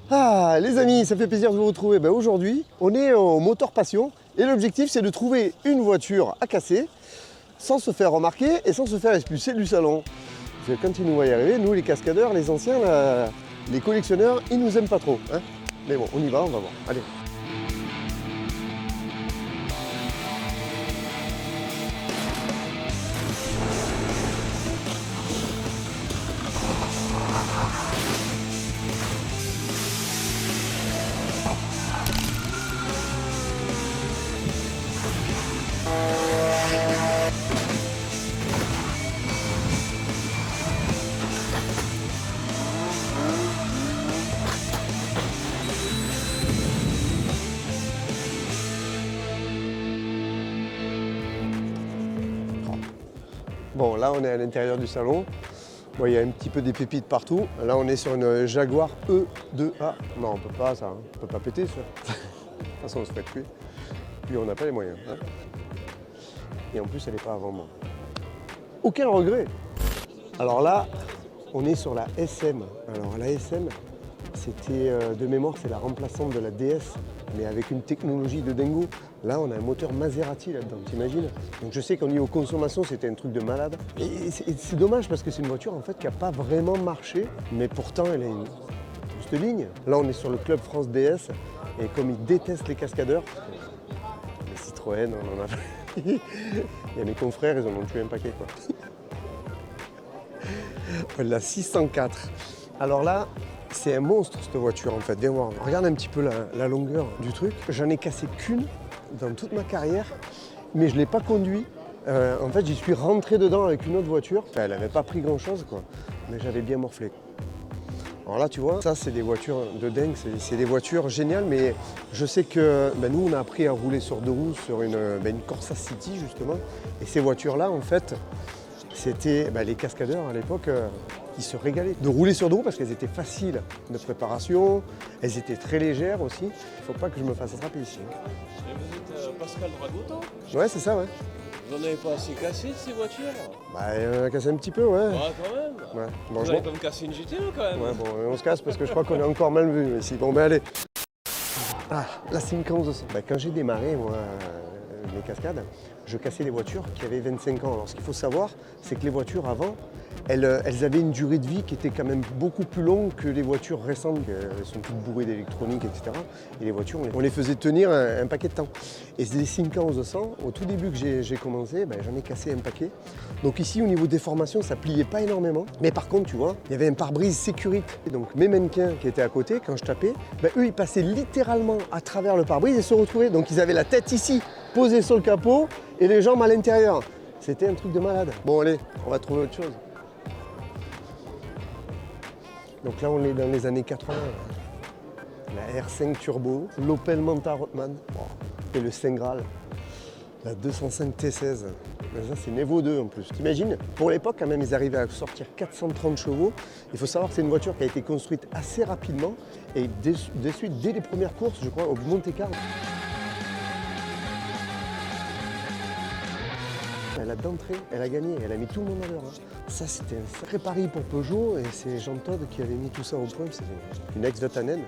Ah les amis, ça fait plaisir de vous retrouver. Aujourd'hui, on est au Motor Passion et l'objectif c'est de trouver une voiture à casser sans se faire remarquer et sans se faire expulser du salon. Parce que quand il nous voit y arriver, nous les cascadeurs, les anciens, les collectionneurs, ils nous aiment pas trop. Hein, mais bon, on y va, on va voir. Allez. Bon, là on est à l'intérieur du salon. Bon, il y a un petit peu des pépites partout. Là on est sur une Jaguar E2A. Non, on peut pas ça, hein. On peut pas péter ça. De toute façon on se fait tuer. Puis on n'a pas les moyens. Hein. Et en plus elle n'est pas à vendre. Aucun regret. Alors là, on est sur la SM. Alors la SM, c'était de mémoire, c'est la remplaçante de la DS, mais avec une technologie de dingo. Là, on a un moteur Maserati là-dedans, t'imagines? Donc je sais qu'au niveau consommation, c'était un truc de malade. Et c'est dommage parce que c'est une voiture en fait qui n'a pas vraiment marché, mais pourtant elle a une juste ligne. Là, on est sur le Club France DS, et comme ils détestent les cascadeurs, les Citroën, on en a... Il y a mes confrères, ils en ont tué un paquet quoi. La 604. Alors là, c'est un monstre cette voiture en fait. Viens voir, regarde un petit peu la longueur du truc. J'en ai cassé qu'une dans toute ma carrière, mais je ne l'ai pas conduit. En fait, j'y suis rentré dedans avec une autre voiture. Enfin, elle n'avait pas pris grand chose quoi, mais j'avais bien morflé. Alors là, tu vois, ça c'est des voitures de dingue, c'est des voitures géniales, mais je sais que nous on a appris à rouler sur deux roues sur une Corsa City justement, et ces voitures-là en fait, c'était les cascadeurs à l'époque, ils se régalaient de rouler sur deux roues parce qu'elles étaient faciles de préparation, elles étaient très légères aussi. Il ne faut pas que je me fasse attraper ici. Et vous êtes Pascal Dragoto? Ouais, c'est ça, ouais. Vous n'en avez pas assez cassé de ces voitures? On a cassé un petit peu, ouais. Ouais, quand même. Ouais. Bon, Vous avez pas me casser une GTO quand même. Ouais, bon, on se casse parce que je crois qu'on est encore mal vu ici. Bon, allez. Ah, la 511. Quand j'ai démarré, moi, mes cascades, je cassais les voitures qui avaient 25 ans. Alors ce qu'il faut savoir, c'est que les voitures avant, elles avaient une durée de vie qui était quand même beaucoup plus longue que les voitures récentes. Elles sont toutes bourrées d'électronique, etc. Et les voitures, on les faisait tenir un paquet de temps. Et les 511, au tout début que j'ai commencé, j'en ai cassé un paquet. Donc ici, au niveau des formations, ça pliait pas énormément. Mais par contre, tu vois, il y avait un pare-brise sécurité. Donc mes mannequins qui étaient à côté, quand je tapais, eux, ils passaient littéralement à travers le pare-brise et se retrouvaient. Donc ils avaient la tête ici, posée sur le capot, et les jambes à l'intérieur. C'était un truc de malade. Bon allez, on va trouver autre chose. Donc là on est dans les années 80. La R5 Turbo, l'Opel Manta Rothman et le Saint Graal. La 205 T16. Ça c'est une Evo 2 en plus. T'imagines? Pour l'époque quand même ils arrivaient à sortir 430 chevaux. Il faut savoir que c'est une voiture qui a été construite assez rapidement et de suite dès les premières courses, je crois, au Monte-Carlo. Elle a d'entrée, elle a gagné, elle a mis tout le monde à l'heure. Hein. Ça c'était un sacré pari pour Peugeot et c'est Jean Todt qui avait mis tout ça au point. C'est une ex-Vatanen.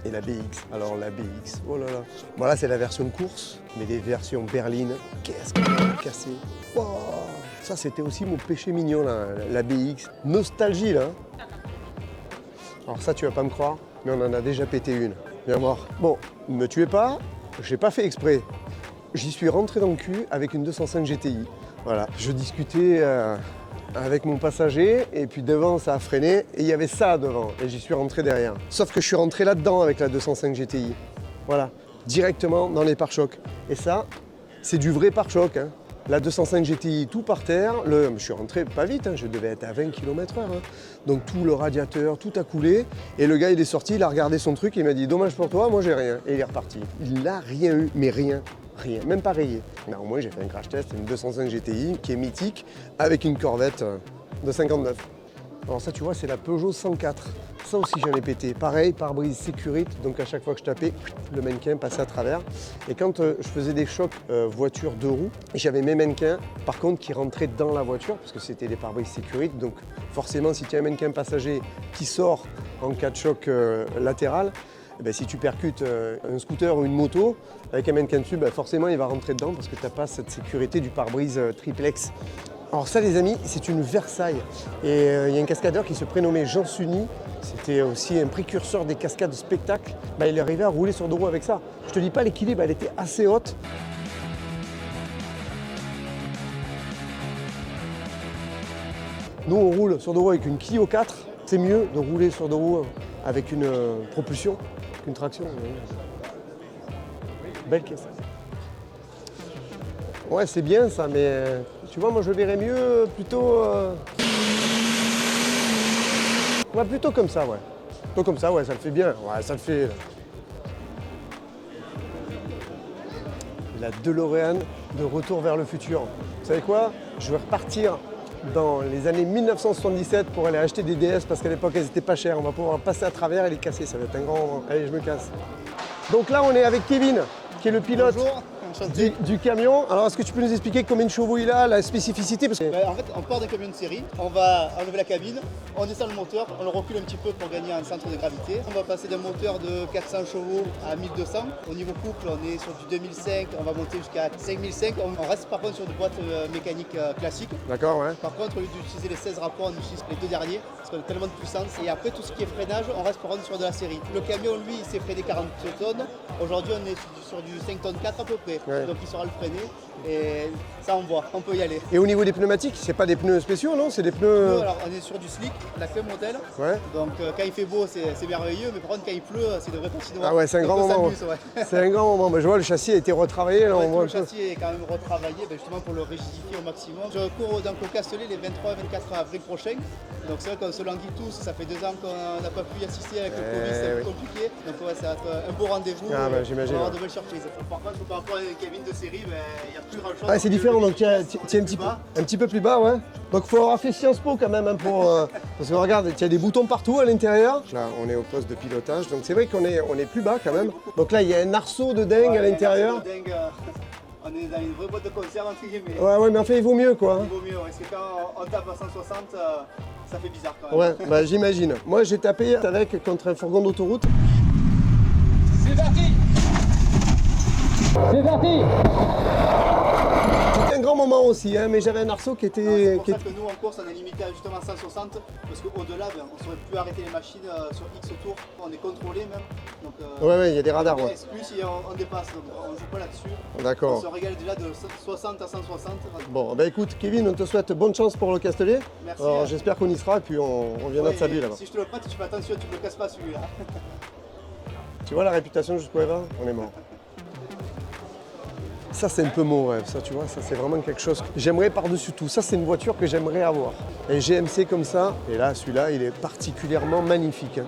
Et la BX. Alors la BX, oh là là. Bon là c'est la version course, mais des versions berlines. Qu'est-ce qu'on a cassé? Oh, ça c'était aussi mon péché mignon là, la BX. Nostalgie là. Alors ça tu vas pas me croire, mais on en a déjà pété une. Viens voir. Bon, ne me tuez pas, j'ai pas fait exprès. J'y suis rentré dans le cul avec une 205 GTI. Voilà, je discutais avec mon passager et puis devant ça a freiné et il y avait ça devant et j'y suis rentré derrière. Sauf que je suis rentré là-dedans avec la 205 GTI. Voilà, directement dans les pare-chocs. Et ça, c'est du vrai pare-choc. Hein. La 205 GTI tout par terre, je suis rentré pas vite, hein, je devais être à 20 km/h. Hein. Donc tout le radiateur, tout a coulé. Et le gars il est sorti, il a regardé son truc, il m'a dit dommage pour toi, moi j'ai rien. Et il est reparti. Il n'a rien eu, mais rien. Rien, même pas rayé. Au moins j'ai fait un crash test, une 205 GTI qui est mythique avec une Corvette de 59. Alors ça tu vois c'est la Peugeot 104. Ça aussi j'en ai pété. Pareil, pare-brise sécurité, donc à chaque fois que je tapais, le mannequin passait à travers. Et quand je faisais des chocs voiture deux roues, j'avais mes mannequins par contre qui rentraient dans la voiture parce que c'était des pare-brise sécurité. Donc forcément si tu as un mannequin passager qui sort en cas de choc latéral. Et ben, si tu percutes un scooter ou une moto avec un mannequin dessus, ben, forcément il va rentrer dedans parce que tu n'as pas cette sécurité du pare-brise triplex. Alors ça les amis, c'est une Versailles. Et il y a un cascadeur qui se prénommait Jean Sunny. C'était aussi un précurseur des cascades de spectacle. Ben, il est arrivé à rouler sur deux roues avec ça. Je te dis pas l'équilibre, elle était assez haute. Nous on roule sur deux roues avec une Clio 4. C'est mieux de rouler sur deux roues avec une propulsion qu'une traction. Belle caisse. Ouais, c'est bien ça, mais tu vois, moi je verrais mieux plutôt. Ouais, plutôt comme ça, ouais. Plutôt comme ça, ouais, ça le fait bien. Ouais, ça le fait. La DeLorean de Retour vers le futur. Vous savez quoi? Je vais repartir dans les années 1977 pour aller acheter des DS parce qu'à l'époque elles étaient pas chères. On va pouvoir passer à travers et les casser, ça va être un grand moment. Allez, je me casse. Donc là on est avec Kevin qui est le pilote du camion. Alors est-ce que tu peux nous expliquer combien de chevaux il a, la spécificité parce que... En fait on part d'un camion de série, on va enlever la cabine, on descend le moteur, on le recule un petit peu pour gagner un centre de gravité. On va passer d'un moteur de 400 chevaux à 1200. Au niveau couple on est sur du 2005, on va monter jusqu'à 5005. On reste par contre sur des boîtes mécaniques classiques. D'accord, ouais. Par contre au lieu d'utiliser les 16 rapports, on utilise les deux derniers parce qu'on a tellement de puissance. Et après tout ce qui est freinage, on reste par contre sur de la série. Le camion lui il s'est freiné 40 tonnes. Aujourd'hui on est sur du 5 tonnes 4 à peu près. Ouais. Donc il sera le freiner et ça on voit, on peut y aller. Et au niveau des pneumatiques, c'est pas des pneus spéciaux, non? C'est des pneus... Nous, alors on est sur du slick, la crème modèle. Ouais. Donc quand il fait beau c'est merveilleux, mais par contre quand il pleut c'est de vrais patinoires. Ah ouais, c'est un grand moment. Ouais. C'est un grand moment. Mais je vois le châssis a été retravaillé. Là, Ouais, on voit le châssis est quand même retravaillé justement pour le rigidifier au maximum. Je cours donc au Castellet les 23 et 24 avril prochains. Donc c'est vrai qu'on se languit tous, ça fait 2 ans qu'on n'a pas pu y assister avec le Covid, c'est un peu compliqué. Donc ouais, ça va être un beau rendez-vous. Ah bah, j'imagine. On va avoir de belles surprises. Par contre, par rapport à une cabine de série, il n'y a plus grand chose. Ah, c'est différent, donc tu es un petit peu plus bas, ouais. Donc il faut avoir fait Sciences Po quand même, hein, pour, parce que regarde, il y a des boutons partout à l'intérieur. Là, on est au poste de pilotage, donc c'est vrai qu'on est plus bas quand même. Donc là, il y a un arceau de dingue à l'intérieur. On est dans une vraie boîte de conserve entre guillemets. Ouais, mais enfin, il vaut mieux, quoi. Il vaut mieux, parce que quand on tape à 160, ça fait bizarre quand même. Ouais, bah j'imagine. Moi, j'ai tapé avec contre un fourgon d'autoroute. C'est parti! C'est parti! C'était un grand moment aussi, hein, mais j'avais un arceau qui était... C'est pour ça que nous en course on est limité à justement 160 parce qu'au-delà on ne saurait plus arrêter les machines sur X tours, on est contrôlé même. Donc, Ouais, il y a des radars. Ouais. exclu si on dépasse, donc on ne joue pas là-dessus. On D'accord. se régale déjà de 60 à 160. Bon, bah écoute, Kevin, on te souhaite bonne chance pour le Castellet. Merci. Alors j'espère qu'on y sera et puis on viendra te saluer là-bas. Si je te le prête, tu fais attention, tu ne me le casses pas celui-là. Tu vois la réputation jusqu'où elle va? On est mort. Ça c'est un peu mon rêve, ça tu vois, ça c'est vraiment quelque chose que j'aimerais par-dessus tout. Ça c'est une voiture que j'aimerais avoir. Un GMC comme ça, et là celui-là il est particulièrement magnifique. Hein.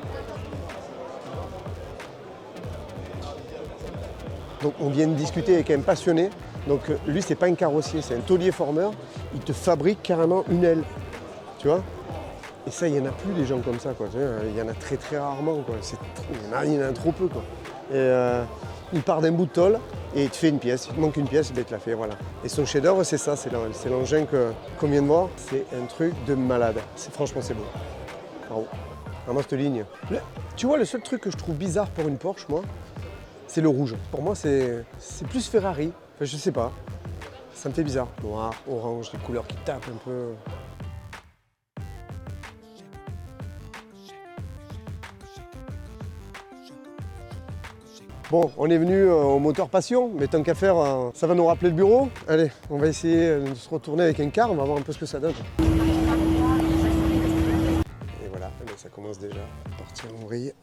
Donc on vient de discuter avec un passionné. Donc lui c'est pas un carrossier, c'est un taulier formeur. Il te fabrique carrément une aile, tu vois. Et ça il y en a plus des gens comme ça quoi. Tu vois, il y en a très très rarement quoi. Il y en a trop peu quoi. Et il part d'un bout de tôle et il te fait une pièce. Il te manque une pièce, il te la fait, voilà. Et son chef-d'œuvre, c'est ça, c'est l'engin qu'on vient de voir. C'est un truc de malade. Franchement, c'est beau. Bravo. Vraiment, cette ligne. Tu vois, le seul truc que je trouve bizarre pour une Porsche, moi, c'est le rouge. Pour moi, c'est plus Ferrari. Enfin, je sais pas. Ça me fait bizarre. Noir, orange, les couleurs qui tapent un peu. Bon, on est venu au moteur passion, mais tant qu'à faire, ça va nous rappeler le bureau. Allez, on va essayer de se retourner avec un car, on va voir un peu ce que ça donne. Et voilà, ça commence déjà à partir en vrille.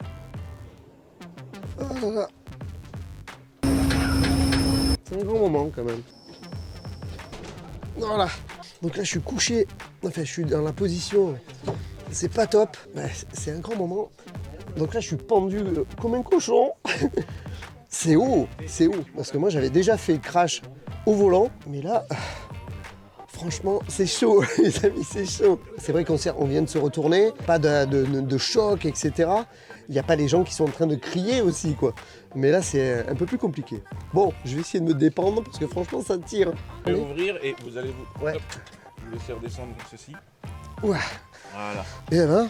Ah, c'est un grand moment quand même. Voilà, donc là je suis couché, enfin je suis dans la position, c'est pas top, c'est un grand moment. Donc là je suis pendu comme un cochon. C'est haut, parce que moi j'avais déjà fait crash au volant, mais là, franchement, c'est chaud, les amis, c'est chaud. C'est vrai qu'on vient de se retourner, pas de choc, etc. Il n'y a pas les gens qui sont en train de crier aussi, quoi. Mais là, c'est un peu plus compliqué. Bon, je vais essayer de me dépendre, parce que franchement, ça tire. Vous pouvez ouvrir et vous allez vous... Ouais. Hop, vous laissez redescendre ceci. Ouah. Voilà. Et ben,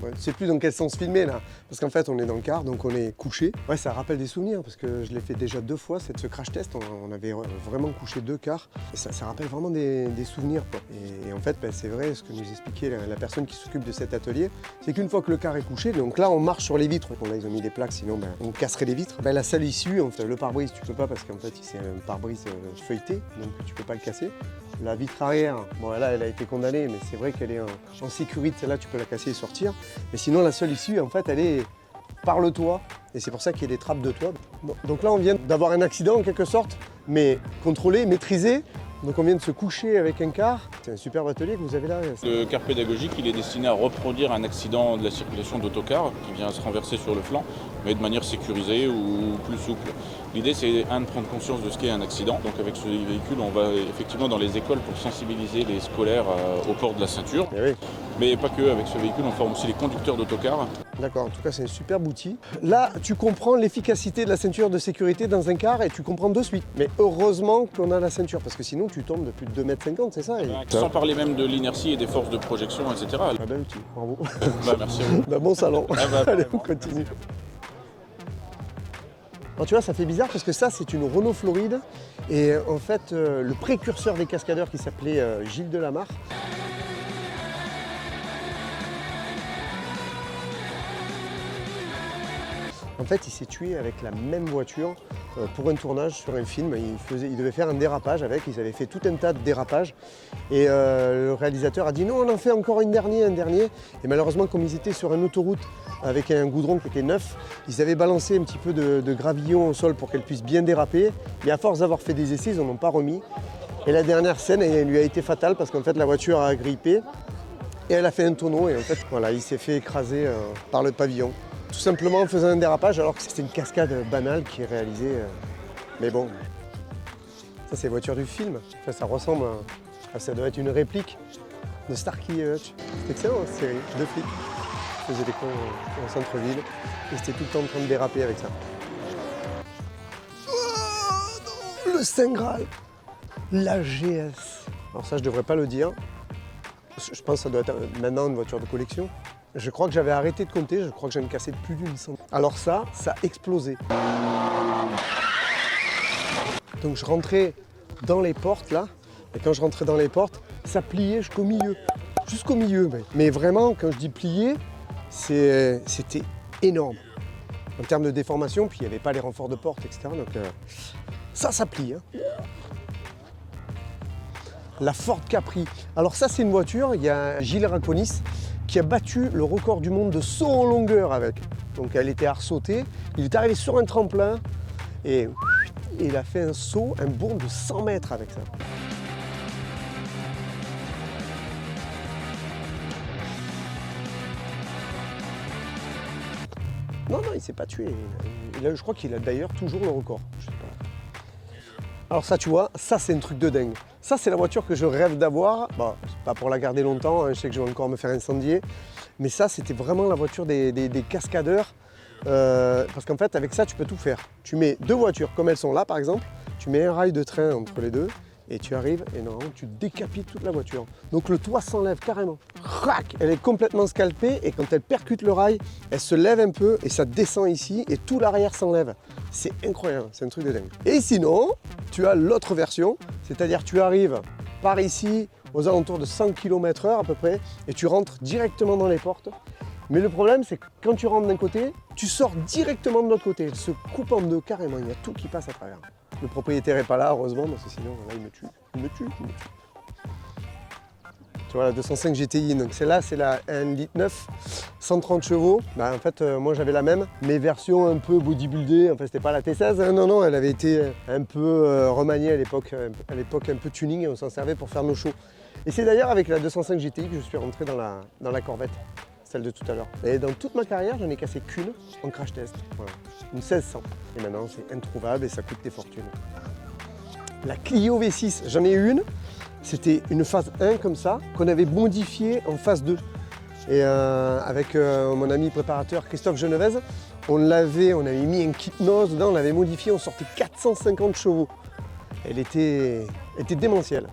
Ouais, je sais plus dans quel sens filmer là, parce qu'en fait on est dans le car, donc on est couché. Ouais, ça rappelle des souvenirs, parce que je l'ai fait déjà 2 fois, ce crash test, on avait vraiment couché 2 cars, et ça rappelle vraiment des souvenirs, quoi. Et en fait, c'est vrai, ce que nous expliquait la personne qui s'occupe de cet atelier, c'est qu'une fois que le car est couché, donc là on marche sur les vitres, bon, là ils ont mis des plaques, sinon on casserait les vitres. La seule issue, en fait, le pare-brise tu peux pas, parce qu'en fait c'est un pare-brise feuilleté, donc tu peux pas le casser. La vitre arrière, bon là elle a été condamnée, mais c'est vrai qu'elle est en sécurité, celle-là tu peux la casser et sortir. Mais sinon la seule issue en fait elle est par le toit, et c'est pour ça qu'il y a des trappes de toit. Bon, donc là on vient d'avoir un accident en quelque sorte, mais contrôlé, maîtrisé. Donc on vient de se coucher avec un car. C'est un superbe atelier que vous avez là. Le car pédagogique, il est destiné à reproduire un accident de la circulation d'autocar qui vient se renverser sur le flanc, mais de manière sécurisée ou plus souple. L'idée, c'est de prendre conscience de ce qu'est un accident. Donc avec ce véhicule, on va effectivement dans les écoles pour sensibiliser les scolaires au port de la ceinture. Eh oui. Mais pas que, avec ce véhicule, on forme aussi les conducteurs d'autocars. D'accord, en tout cas c'est un superbe outil. Là, tu comprends l'efficacité de la ceinture de sécurité dans un car et tu comprends de suite. Mais heureusement qu'on a la ceinture, parce que sinon tu tombes de plus de 2,50 m, c'est ça Sans parler même de l'inertie et des forces de projection, etc. Ah bel outil, bravo. Merci à vous. Bon salon. Ah Allez, on continue. Alors, tu vois, ça fait bizarre parce que ça, c'est une Renault Floride. Et en fait, le précurseur des cascadeurs qui s'appelait Gilles Delamarre. En fait, il s'est tué avec la même voiture pour un tournage sur un film. Il devait faire un dérapage avec, ils avaient fait tout un tas de dérapages. Et le réalisateur a dit non, on en fait encore un dernier. Et malheureusement, comme ils étaient sur une autoroute avec un goudron qui était neuf, ils avaient balancé un petit peu de gravillon au sol pour qu'elle puisse bien déraper. Mais à force d'avoir fait des essais, ils n'en ont pas remis. Et la dernière scène, elle lui a été fatale parce qu'en fait, la voiture a grippé et elle a fait un tonneau. Et en fait, voilà, il s'est fait écraser par le pavillon. Tout simplement en faisant un dérapage, alors que c'était une cascade banale qui est réalisée. Mais bon, ça c'est les voitures du film. Enfin, ça ressemble à... Ça doit être une réplique de Starkey Hutch. C'est excellent cette série, 2 flics. Ils faisaient des cons en centre-ville et c'était tout le temps en train de déraper avec ça. Oh non, le Saint Graal, la GS. Alors ça je devrais pas le dire. Je pense que ça doit être maintenant une voiture de collection. Je crois que j'avais arrêté de compter, je crois que j'en ai cassé plus d'une centaine. Alors ça a explosé. Donc je rentrais dans les portes là, et quand je rentrais dans les portes, ça pliait jusqu'au milieu. Jusqu'au milieu, mais vraiment, quand je dis plier, c'était énorme. En termes de déformation, puis il n'y avait pas les renforts de porte, etc. Donc ça plie. Hein. La Ford Capri. Alors ça c'est une voiture, il y a Gilles Raconis qui a battu le record du monde de saut en longueur avec. Donc elle était arsautée, il est arrivé sur un tremplin et il a fait un saut, un bond de 100 mètres avec ça. Non, il s'est pas tué. Je crois qu'il a d'ailleurs toujours le record. Je sais pas. Alors ça, tu vois, ça c'est un truc de dingue. Ça c'est la voiture que je rêve d'avoir. Bon, pas pour la garder longtemps, hein, je sais que je vais encore me faire incendier. Mais ça, c'était vraiment la voiture des cascadeurs. Parce qu'en fait, avec ça, tu peux tout faire. Tu mets 2 voitures comme elles sont là, par exemple. Tu mets un rail de train entre les deux. Et tu arrives et normalement, tu décapites toute la voiture. Donc le toit s'enlève carrément. Crac! Elle est complètement scalpée et quand elle percute le rail, elle se lève un peu et ça descend ici et tout l'arrière s'enlève. C'est incroyable, c'est un truc de dingue. Et sinon, tu as l'autre version, c'est-à-dire tu arrives par ici aux alentours de 100 km/h à peu près et tu rentres directement dans les portes. Mais le problème, c'est que quand tu rentres d'un côté, tu sors directement de l'autre côté. Elle se coupe en deux carrément, il y a tout qui passe à travers. Le propriétaire n'est pas là, heureusement, parce que sinon, là, il me tue. Tu vois, la 205 GTI, donc celle-là, c'est la 1,9 litre, 130 chevaux. Bah, en fait, moi, j'avais la même, mais version un peu bodybuildée. Enfin, c'était pas la T16, hein, non, elle avait été un peu remaniée à l'époque un peu tuning, et on s'en servait pour faire nos shows. Et c'est d'ailleurs avec la 205 GTI que je suis rentré dans la Corvette. Celle de tout à l'heure. Et dans toute ma carrière, j'en ai cassé qu'une en crash test. Voilà. Une 1600. Et maintenant, c'est introuvable et ça coûte des fortunes. La Clio V6, j'en ai eu une. C'était une phase 1 comme ça, qu'on avait modifiée en phase 2. Et avec mon ami préparateur Christophe Genevez, on avait mis un kit nose dedans, on l'avait modifié, on sortait 450 chevaux. Elle était démentielle.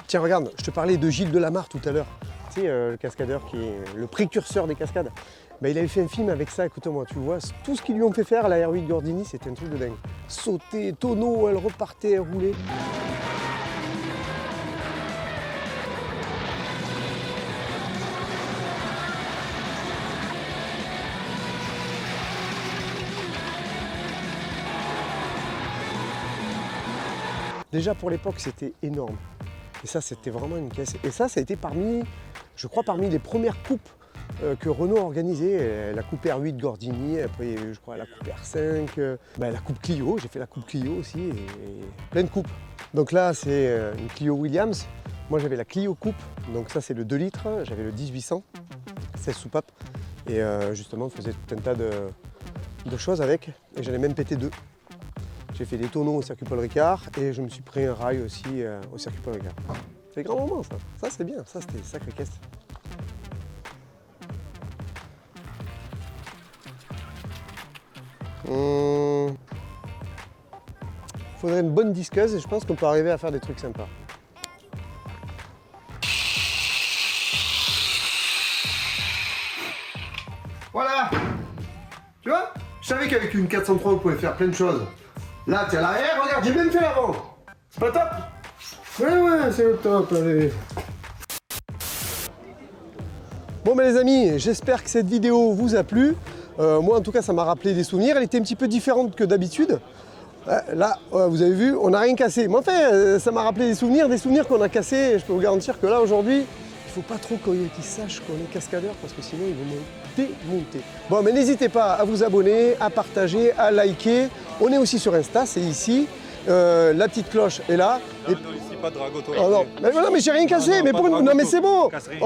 Tiens, regarde, je te parlais de Gilles Delamarre tout à l'heure. tu sais, le cascadeur qui est le précurseur des cascades. Ben, il avait fait un film avec ça, écoute-moi, tu vois, tout ce qu'ils lui ont fait faire, la R8 Gordini, c'était un truc de dingue. Sauter, tonneau, elle repartait, elle roulait. Déjà pour l'époque, c'était énorme. Et ça, c'était vraiment une caisse. Et ça a été parmi, je crois, parmi les premières coupes que Renault a organisées. La coupe R8 Gordini, après il y a eu, je crois, la coupe R5, la coupe Clio, j'ai fait la coupe Clio aussi, et plein de coupes. Donc là, c'est une Clio Williams. Moi, j'avais la Clio Coupe, donc ça, c'est le 2 litres. J'avais le 1800, 16 soupapes. Et justement, on faisait tout un tas de choses avec. Et j'en ai même pété 2. J'ai fait des tonneaux au circuit Paul Ricard et je me suis pris un rail aussi au circuit Paul Ricard. C'est des grands moments ça. Ça c'est bien, ça c'était une sacrée caisse. Faudrait une bonne disqueuse et je pense qu'on peut arriver à faire des trucs sympas. Voilà. Tu vois, je savais qu'avec une 403 on pouvait faire plein de choses. Là, t'es à l'arrière, regarde, j'ai même fait l'avant. C'est pas top? Ouais, c'est le top, allez. Bon, les amis, j'espère que cette vidéo vous a plu. Moi, en tout cas, ça m'a rappelé des souvenirs. Elle était un petit peu différente que d'habitude. Là, vous avez vu, on n'a rien cassé. Mais enfin, ça m'a rappelé des souvenirs qu'on a cassés. Et je peux vous garantir que là, aujourd'hui, il ne faut pas trop qu'ils sachent qu'on est cascadeur parce que sinon, ils vont me démonter. Bon, mais n'hésitez pas à vous abonner, à partager, à liker. On est aussi sur Insta, c'est ici. La petite cloche est là. Non, ici, pas de dragoto. Oh, non, mais j'ai rien cassé. Non, mais pas pour... de non, mais c'est bon. Casserie.